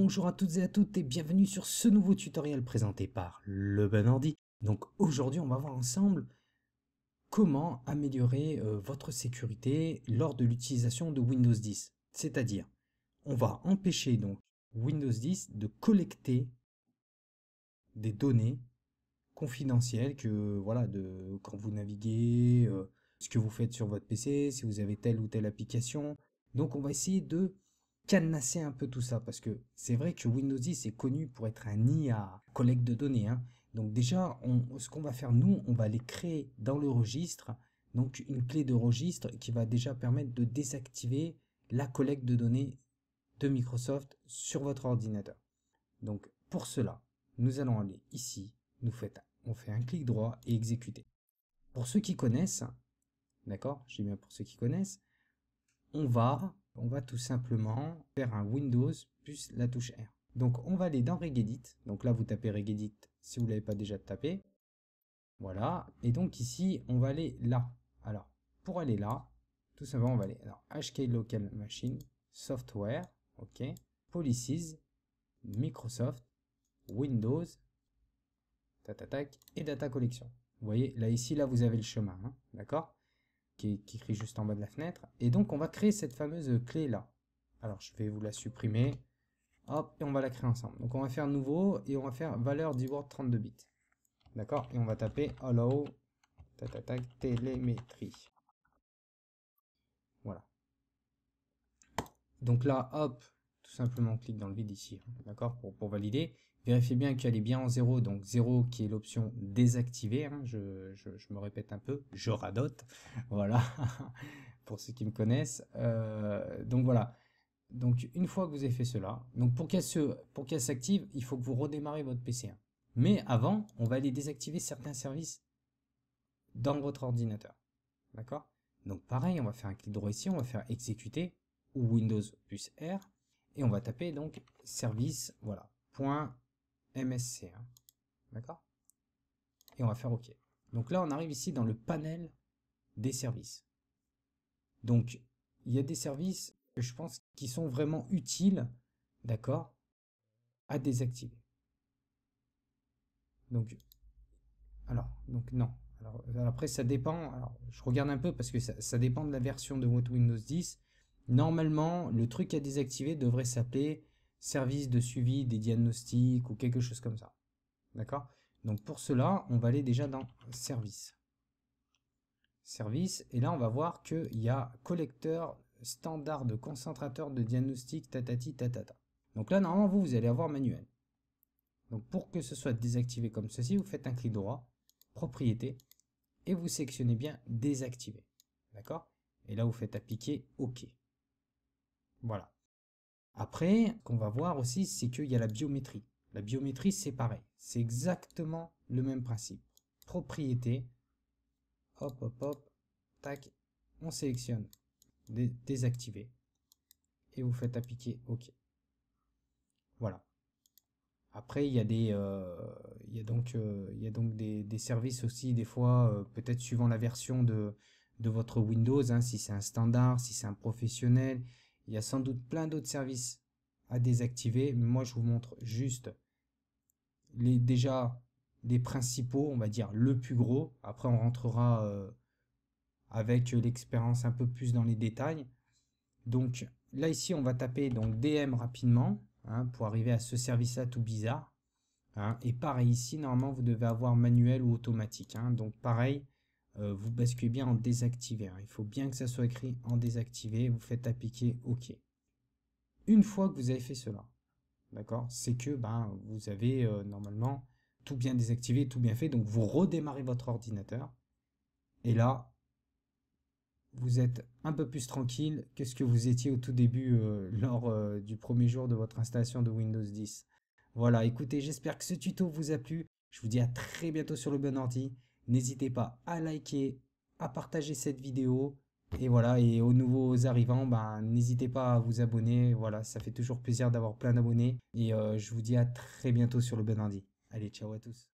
Bonjour à toutes et à toutes et bienvenue sur ce nouveau tutoriel présenté par Le Bon Ordi. Donc aujourd'hui on va voir ensemble comment améliorer votre sécurité lors de l'utilisation de Windows 10. C'est-à-dire, on va empêcher donc Windows 10 de collecter des données confidentielles que voilà quand vous naviguez, ce que vous faites sur votre PC, si vous avez telle ou telle application. Donc on va essayer de cadenasser un peu tout ça parce que c'est vrai que Windows 10 est connu pour être un nid à collecte de données, hein. Donc déjà, ce qu'on va faire nous, on va aller créer dans le registre donc une clé de registre qui va déjà permettre de désactiver la collecte de données de Microsoft sur votre ordinateur. Donc pour cela, nous allons aller ici, on fait un clic droit et exécuter. Pour ceux qui connaissent, d'accord, j'ai bien pour ceux qui connaissent, on va tout simplement faire un Windows plus la touche R. Donc on va aller dans Regedit, donc là vous tapez Regedit si vous ne l'avez pas déjà tapé, voilà, et donc ici on va aller là. Alors pour aller là, tout simplement on va aller, alors HK Local Machine, Software, ok, Policies, Microsoft, Windows, et Data Collection. Vous voyez, là ici, là vous avez le chemin, hein, d'accord, qui écrit juste en bas de la fenêtre. Et donc on va créer cette fameuse clé là. Alors je vais vous la supprimer. Hop, et on va la créer ensemble. Donc on va faire nouveau et on va faire valeur d'Eword 32 bits. D'accord, et on va taper allow télémétrie. Voilà. Donc là, hop, tout simplement on clique dans le vide ici, hein, d'accord, pour valider. Vérifiez bien qu'elle est bien en 0, donc 0 qui est l'option désactivée, hein, je me répète un peu, je radote, voilà, pour ceux qui me connaissent. Donc voilà, donc une fois que vous avez fait cela, donc pour qu'elle s'active, il faut que vous redémarrez votre PC. Hein. Mais avant, on va aller désactiver certains services dans votre ordinateur, d'accord. Donc pareil, on va faire un clic droit ici, on va faire exécuter, ou Windows plus R, et on va taper donc service, voilà, .msc, hein, d'accord, et on va faire OK. Donc là, on arrive ici dans le panel des services. Donc, il y a des services que je pense qui sont vraiment utiles, d'accord, à désactiver. Donc non. Alors, après, ça dépend. Alors, je regarde un peu parce que ça dépend de la version de votre Windows 10. Normalement, le truc à désactiver devrait s'appeler service de suivi des diagnostics ou quelque chose comme ça. D'accord? Donc pour cela, on va aller déjà dans service. Service, et là on va voir qu'il y a collecteur standard de concentrateur de diagnostic tatati tatata. Donc là, normalement, vous allez avoir manuel. Donc pour que ce soit désactivé comme ceci, vous faites un clic droit, propriété, et vous sélectionnez bien désactiver. D'accord? Et là, vous faites appliquer OK. Voilà. Après, ce qu'on va voir aussi, c'est qu'il y a la biométrie. La biométrie, c'est pareil. C'est exactement le même principe. Propriété, hop, hop, hop, tac, on sélectionne désactiver et vous faites appliquer OK. Voilà. Après, il y a donc des services aussi, des fois, peut-être suivant la version de votre Windows, hein, si c'est un standard, si c'est un professionnel, il y a sans doute plein d'autres services à désactiver. Mais moi, je vous montre juste déjà les principaux, on va dire le plus gros. Après, on rentrera avec l'expérience un peu plus dans les détails. Donc là, ici, on va taper donc DM rapidement, hein, pour arriver à ce service-là tout bizarre. Hein. Et pareil ici, normalement, vous devez avoir manuel ou automatique. Hein. Donc pareil, vous basculez bien en désactivé. Hein. Il faut bien que ça soit écrit en désactivé. Vous faites appliquer OK. Une fois que vous avez fait cela, d'accord, c'est que vous avez normalement tout bien désactivé, tout bien fait. Donc vous redémarrez votre ordinateur. Et là, vous êtes un peu plus tranquille que ce que vous étiez au tout début lors du premier jour de votre installation de Windows 10. Voilà, écoutez, j'espère que ce tuto vous a plu. Je vous dis à très bientôt sur Le Bon Ordi. N'hésitez pas à liker, à partager cette vidéo. Et voilà, et aux nouveaux arrivants, n'hésitez pas à vous abonner. Voilà, ça fait toujours plaisir d'avoir plein d'abonnés. Et je vous dis à très bientôt sur Le Bon Ordi. Allez, ciao à tous.